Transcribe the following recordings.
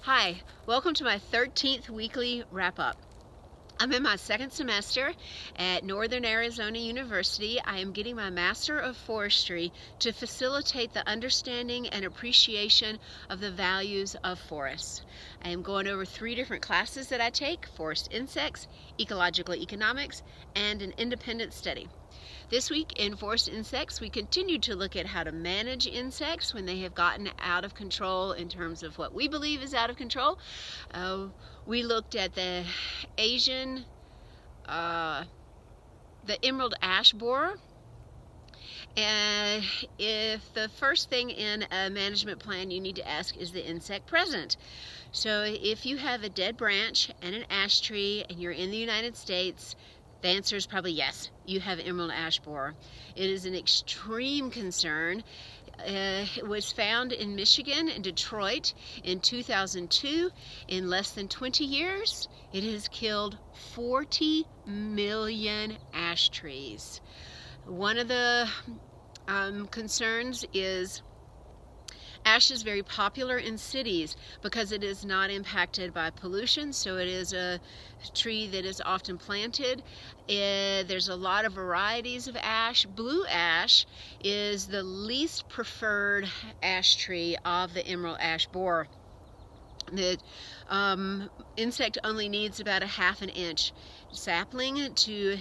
Hi, welcome to my 13th weekly wrap-up. I'm in my second semester at Northern Arizona University. I am getting my Master of Forestry to facilitate the understanding and appreciation of the values of forests. I am going over 3 different classes that I take: forest insects, ecological economics, and an independent study. This week in Forest Insects, we continue to look at how to manage insects when they have gotten out of control in terms of what we believe is out of control. We looked at the emerald ash borer. And if the first thing in a management plan you need to ask, is the insect present? So if you have a dead branch and an ash tree and you're in the United States, the answer is probably yes, you have emerald ash borer. It is an extreme concern. It was found in Michigan and Detroit in 2002. In less than 20 years, it has killed 40 million ash trees. One of the concerns is ash is very popular in cities because it is not impacted by pollution, so it is a tree that is often planted. There's a lot of varieties of ash. Blue ash is the least preferred ash tree of the emerald ash borer. The insect only needs about a ½ inch sapling to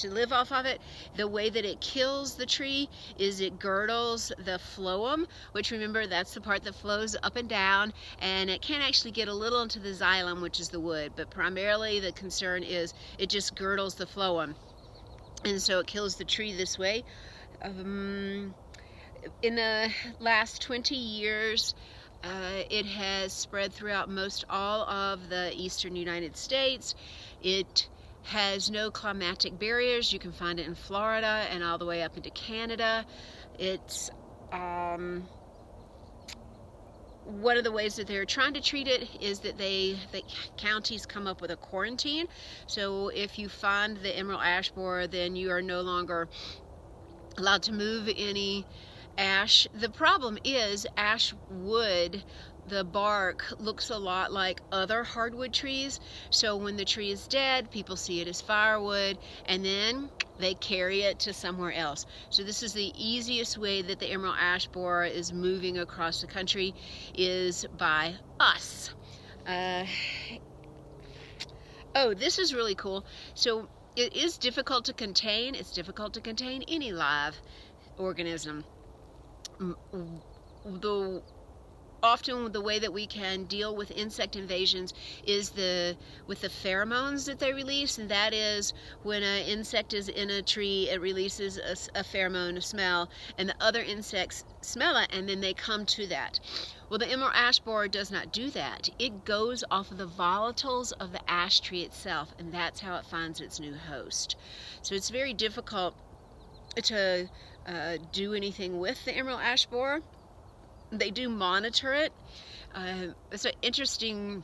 live off of it. The way that it kills the tree is it girdles the phloem, which, remember, that's the part that flows up and down, and it can actually get a little into the xylem, which is the wood, but primarily the concern is it just girdles the phloem, and so it kills the tree this way. In the last 20 years, it has spread throughout most all of the eastern United States. It has no climatic barriers. You can find it in Florida and all the way up into Canada. It's one of the ways that they're trying to treat it is that the counties come up with a quarantine. So if you find the emerald ash borer, then you are no longer allowed to move any ash. The problem is ash wood, the bark looks a lot like other hardwood trees, so when the tree is dead, people see it as firewood and then they carry it to somewhere else. So this is the easiest way that the emerald ash borer is moving across the country, is by us. Oh, this is really cool. So it is difficult to contain. It's difficult to contain any live organism. Often the way that we can deal with insect invasions is with the pheromones that they release, and that is when an insect is in a tree, it releases a pheromone, a smell, and the other insects smell it, and then they come to that. Well, the emerald ash borer does not do that. It goes off of the volatiles of the ash tree itself, and that's how it finds its new host. So it's very difficult to do anything with the emerald ash borer. They do monitor it. It's an interesting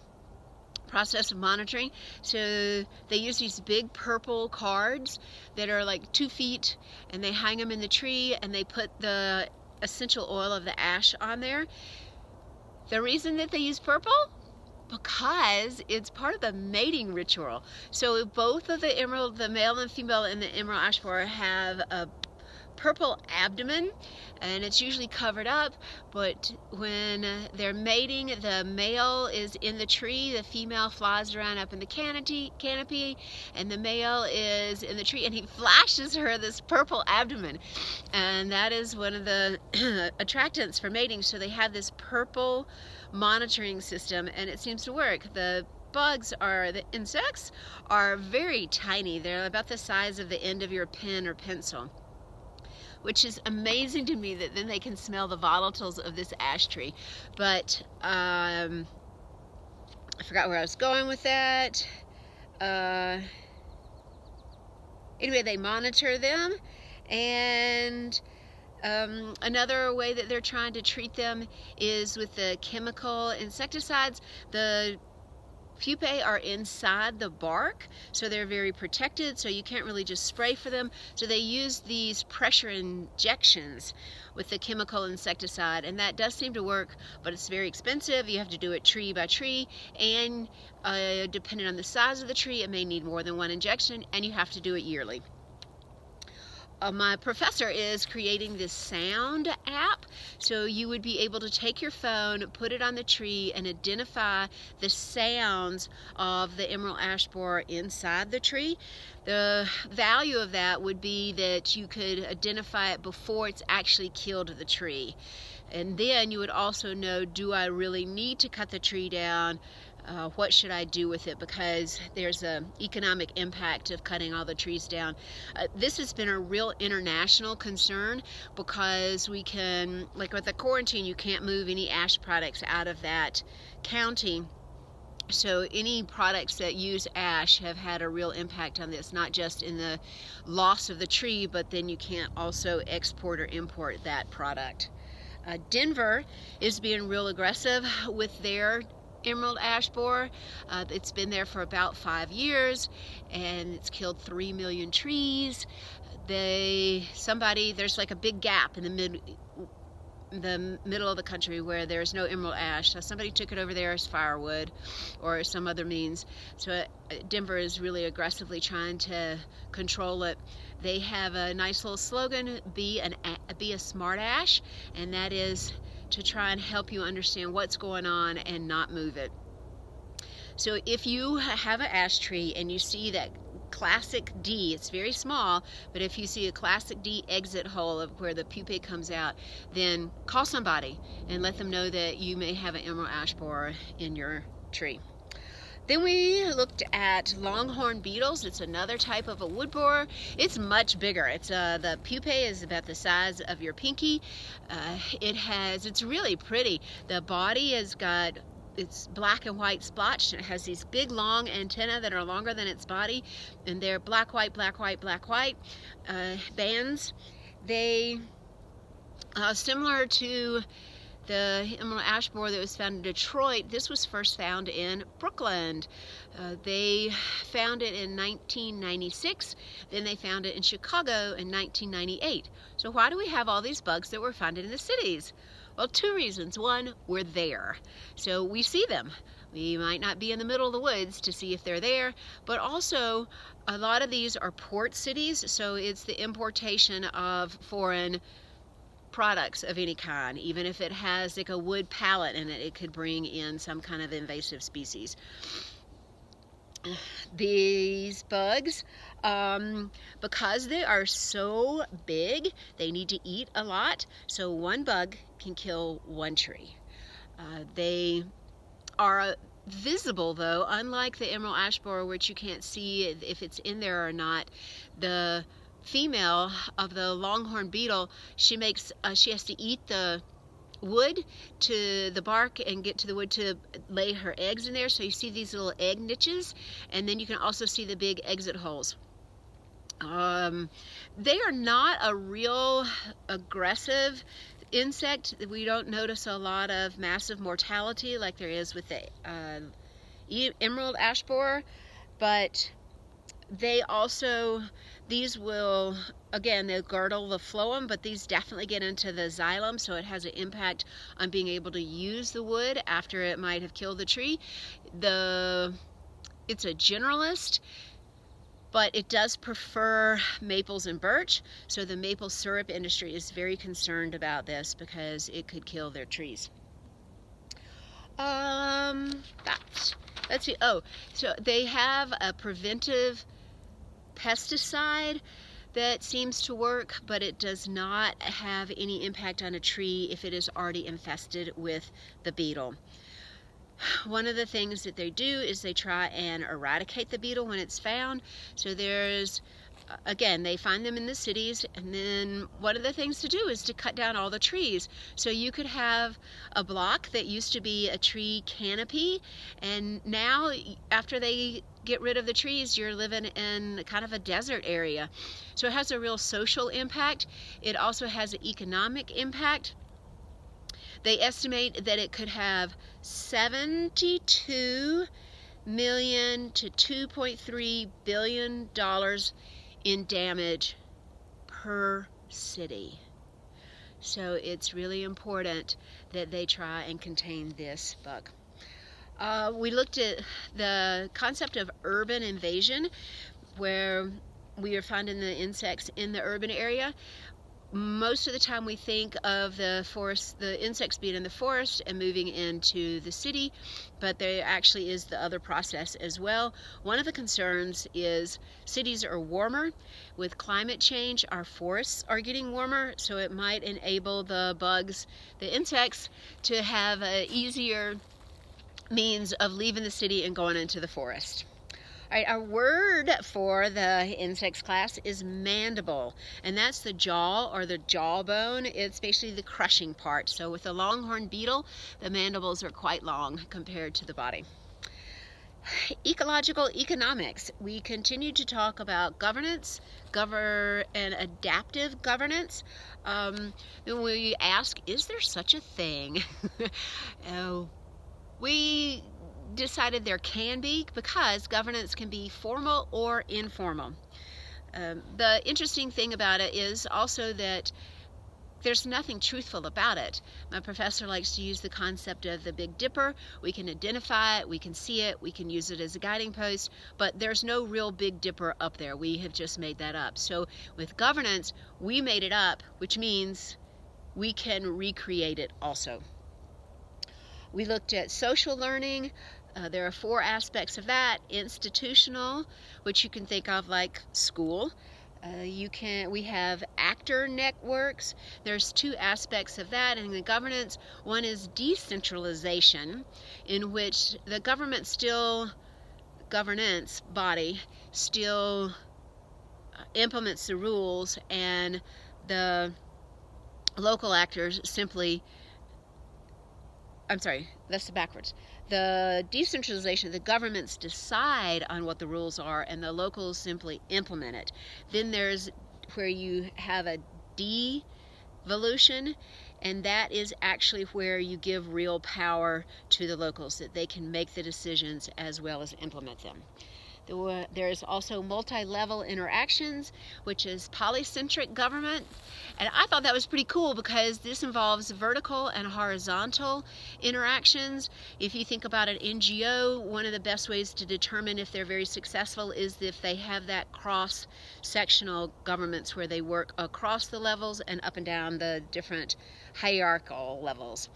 process of monitoring. So they use these big purple cards that are like 2 feet, and they hang them in the tree, and they put the essential oil of the ash on there. The reason that they use purple? Because it's part of the mating ritual. So both of the male and female in the emerald ash borer have a purple abdomen, and it's usually covered up, but when they're mating, the male is in the tree, the female flies around up in the canopy, and the male is in the tree, and he flashes her this purple abdomen, and that is one of the attractants for mating. So they have this purple monitoring system, and it seems to work. The insects are very tiny. They're about the size of the end of your pen or pencil, which is amazing to me that then they can smell the volatiles of this ash tree. But I forgot where I was going with that. Anyway, they monitor them, and another way that they're trying to treat them is with the chemical insecticides. The pupae are inside the bark, so they're very protected, so you can't really just spray for them. So they use these pressure injections with the chemical insecticide, and that does seem to work, but it's very expensive. You have to do it tree by tree, and depending on the size of the tree, it may need more than one injection, and you have to do it yearly. My professor is creating this sound app, so you would be able to take your phone, put it on the tree, and identify the sounds of the emerald ash borer inside the tree. The value of that would be that you could identify it before it's actually killed the tree. And then you would also know, do I really need to cut the tree down? What should I do with it, because there's an economic impact of cutting all the trees down. This has been a real international concern, because we can, like with the quarantine, you can't move any ash products out of that county. So any products that use ash have had a real impact on this, not just in the loss of the tree, but then you can't also export or import that product. Denver is being real aggressive with their emerald ash borer. It's been there for about 5 years, and it's killed 3 million trees. There's like a big gap in the middle of the country where there's no emerald ash. So somebody took it over there as firewood or some other means. So Denver is really aggressively trying to control it. They have a nice little slogan, be a smart ash, and that is to try and help you understand what's going on and not move it. So if you have an ash tree and you see that classic D, it's very small, but if you see a classic D exit hole of where the pupae comes out, then call somebody and let them know that you may have an emerald ash borer in your tree. Then we looked at Longhorn beetles. It's another type of a wood borer. It's much bigger. The pupae is about the size of your pinky. It's really pretty. The body it's black and white splotched. It has these big long antennae that are longer than its body, and they're black, white, black, white, black, white bands. They similar to the emerald ash borer that was found in Detroit. This was first found in Brooklyn. They found it in 1996. Then they found it in Chicago in 1998. So why do we have all these bugs that were found in the cities? Well, 2 reasons. One, we're there, so we see them. We might not be in the middle of the woods to see if they're there, but also a lot of these are port cities, so it's the importation of foreign products of any kind. Even if it has like a wood pallet in it, it could bring in some kind of invasive species. These bugs, because they are so big, they need to eat a lot, so one bug can kill 1 tree. They are visible, though, unlike the emerald ash borer, which you can't see if it's in there or not. The female of the longhorn beetle, she has to eat the wood to the bark and get to the wood to lay her eggs in there. So you see these little egg niches, and then you can also see the big exit holes. They are not a real aggressive insect. We don't notice a lot of massive mortality like there is with the emerald ash borer, but these will, again, they'll girdle the phloem, but these definitely get into the xylem, so it has an impact on being able to use the wood after it might have killed the tree. It's a generalist, but it does prefer maples and birch, so the maple syrup industry is very concerned about this because it could kill their trees. Let's see. Oh, so they have a preventive pesticide that seems to work, but it does not have any impact on a tree if it is already infested with the beetle. One of the things that they do is they try and eradicate the beetle when it's found. So again, they find them in the cities, and then one of the things to do is to cut down all the trees. So you could have a block that used to be a tree canopy, and now after they get rid of the trees, you're living in kind of a desert area. So it has a real social impact. It also has an economic impact. They estimate that it could have 72 million to $2.3 billion in damage per city. So it's really important that they try and contain this bug. We looked at the concept of urban invasion, where we are finding the insects in the urban area. Most of the time we think of the insects being in the forest and moving into the city, but there actually is the other process as well. One of the concerns is cities are warmer. With climate change, our forests are getting warmer, so it might enable the bugs, the insects, to have an easier means of leaving the city and going into the forest. All right, our word for the insects class is mandible, and that's the jaw or the jawbone. It's basically the crushing part. So with the longhorn beetle, the mandibles are quite long compared to the body. Ecological economics. We continue to talk about governance, and adaptive governance. Then we ask, is there such a thing? We decided there can be, because governance can be formal or informal. The interesting thing about it is also that there's nothing truthful about it. My professor likes to use the concept of the Big Dipper. We can identify it, we can see it, we can use it as a guiding post, but there's no real Big Dipper up there. We have just made that up. So with governance, we made it up, which means we can recreate it also. We looked at social learning. There are 4 aspects of that. Institutional, which you can think of like school. We have actor networks. There's 2 aspects of that in the governance. One is decentralization, in which the governance body still implements the rules, and the local actors simply that's backwards. The decentralization, the governments decide on what the rules are, and the locals simply implement it. Then there's where you have a devolution, and that is actually where you give real power to the locals, that they can make the decisions as well as implement them. There is also multi-level interactions, which is polycentric government. And I thought that was pretty cool, because this involves vertical and horizontal interactions. If you think about an NGO, one of the best ways to determine if they're very successful is if they have that cross-sectional governments where they work across the levels and up and down the different hierarchical levels.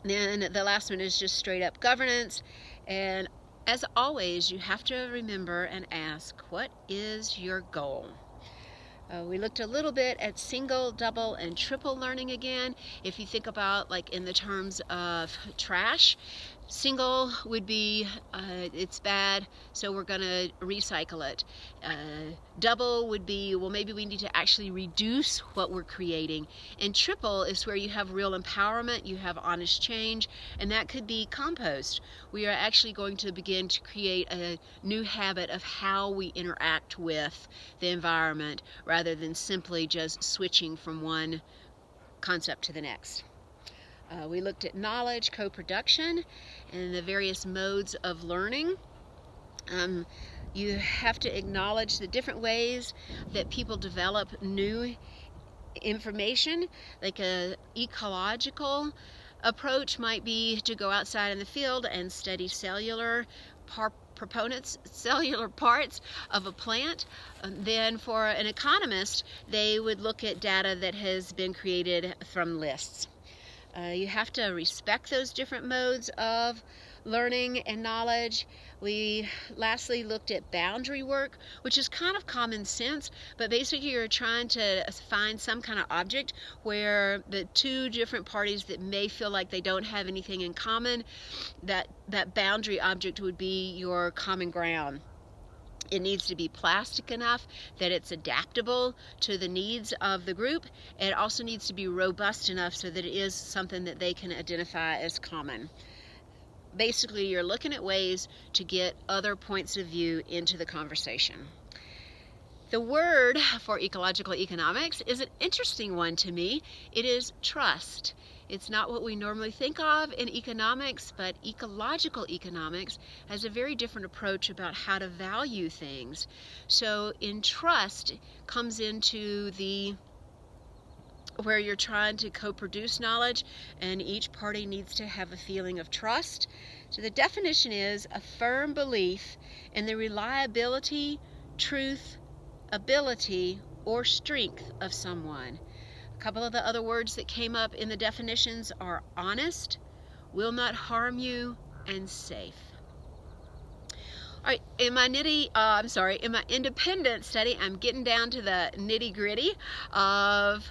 Then the last one is just straight up governance. And as always, you have to remember and ask, what is your goal? We looked a little bit at single, double, and triple learning again. If you think about, like, in the terms of trash, single would be it's bad, so we're going to recycle it. Double would be, well, maybe we need to actually reduce what we're creating. And triple is where you have real empowerment, you have honest change, and that could be compost. We are actually going to begin to create a new habit of how we interact with the environment, rather than simply just switching from one concept to the next. We looked at knowledge, co-production, and the various modes of learning. You have to acknowledge the different ways that people develop new information. Like a ecological approach might be to go outside in the field and study cellular parts of a plant. Then for an economist, they would look at data that has been created from lists. You have to respect those different modes of learning and knowledge. We lastly looked at boundary work, which is kind of common sense, but basically you're trying to find some kind of object where the 2 different parties that may feel like they don't have anything in common, that boundary object would be your common ground. It needs to be plastic enough that it's adaptable to the needs of the group. It also needs to be robust enough so that it is something that they can identify as common. Basically, you're looking at ways to get other points of view into the conversation. The word for ecological economics is an interesting one to me. It is trust. It's not what we normally think of in economics, but ecological economics has a very different approach about how to value things. So entrust comes into where you're trying to co-produce knowledge, and each party needs to have a feeling of trust. So the definition is a firm belief in the reliability, truth, ability, or strength of someone. A couple of the other words that came up in the definitions are honest, will not harm you, and safe. All right, in my independent study, I'm getting down to the nitty-gritty of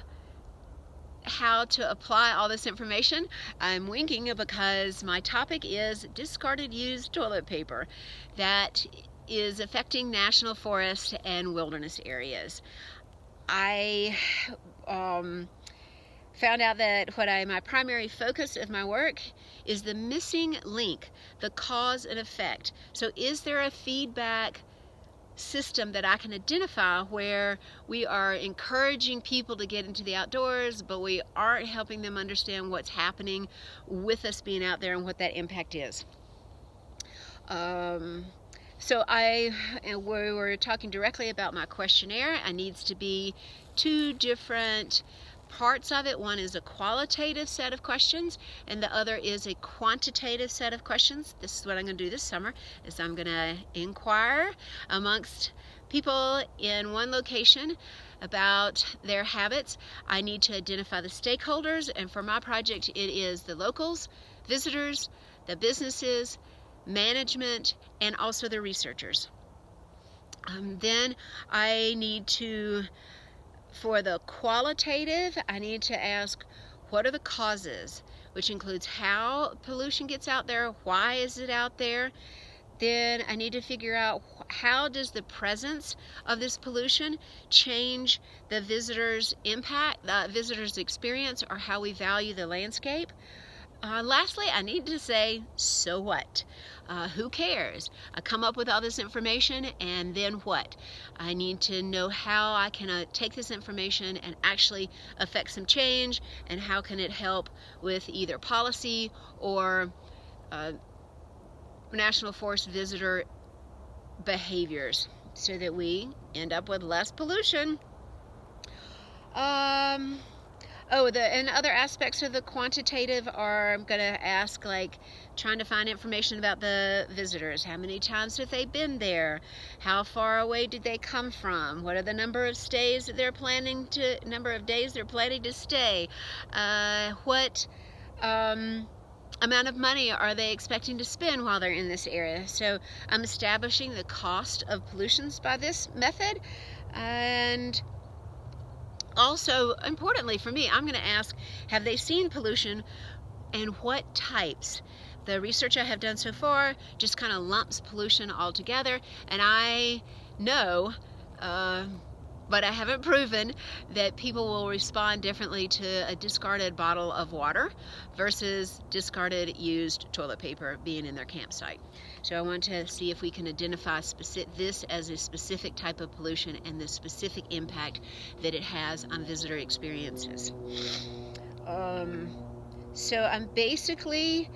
how to apply all this information. I'm winking because my topic is discarded used toilet paper that is affecting national forest and wilderness areas. I found out that my primary focus of my work is the missing link, the cause and effect. So is there a feedback system that I can identify where we are encouraging people to get into the outdoors, but we aren't helping them understand what's happening with us being out there and what that impact is? So we were talking directly about my questionnaire. It needs to be two different parts of it. One is a qualitative set of questions, and the other is a quantitative set of questions. This is what I'm going to do this summer, is I'm going to inquire amongst people in one location about their habits. I need to identify the stakeholders, and for my project it is the locals, visitors, the businesses, management, and also the researchers. Then I need to, for the qualitative, I need to ask, what are the causes, which includes how pollution gets out there, why is it out there. Then I need to figure out, how does the presence of this pollution change the visitor's impact, the visitor's experience, or how we value the landscape. Lastly, I need to say, so what? Who cares? I come up with all this information, and then what? I need to know how I can take this information and actually affect some change, and how can it help with either policy or national forest visitor behaviors so that we end up with less pollution. And other aspects of the quantitative are, I'm going to ask, like, trying to find information about the visitors. How many times have they been there? How far away did they come from? What are the number of days they're planning to stay? What amount of money are they expecting to spend while they're in this area? So I'm establishing the cost of pollutions by this method. And also, importantly for me, I'm going to ask, have they seen pollution and what types? The research I have done so far just kind of lumps pollution all together, and I know, but I haven't proven, that people will respond differently to a discarded bottle of water versus discarded used toilet paper being in their campsite. So I want to see if we can identify this as a specific type of pollution and the specific impact that it has on visitor experiences. So I'm basically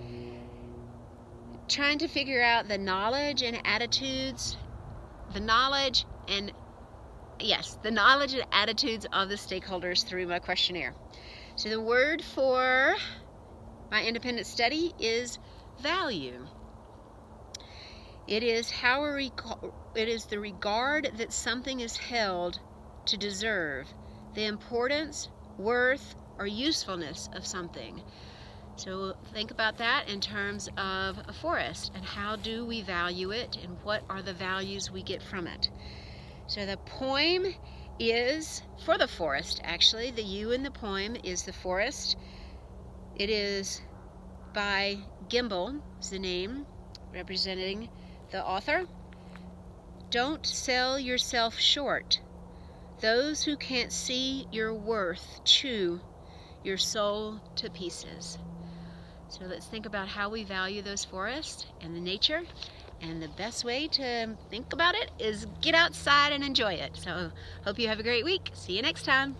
trying to figure out the knowledge and attitudes of the stakeholders through my questionnaire. So the word for my independent study is value. It is the regard that something is held to deserve, the importance, worth, or usefulness of something. So think about that in terms of a forest, and how do we value it, and what are the values we get from it. So the poem is for the forest, actually. The U in the poem is the forest. It is by Gimbel, is the name, representing the author. Don't sell yourself short. Those who can't see your worth chew your soul to pieces. So let's think about how we value those forests and the nature. And the best way to think about it is get outside and enjoy it. So hope you have a great week. See you next time.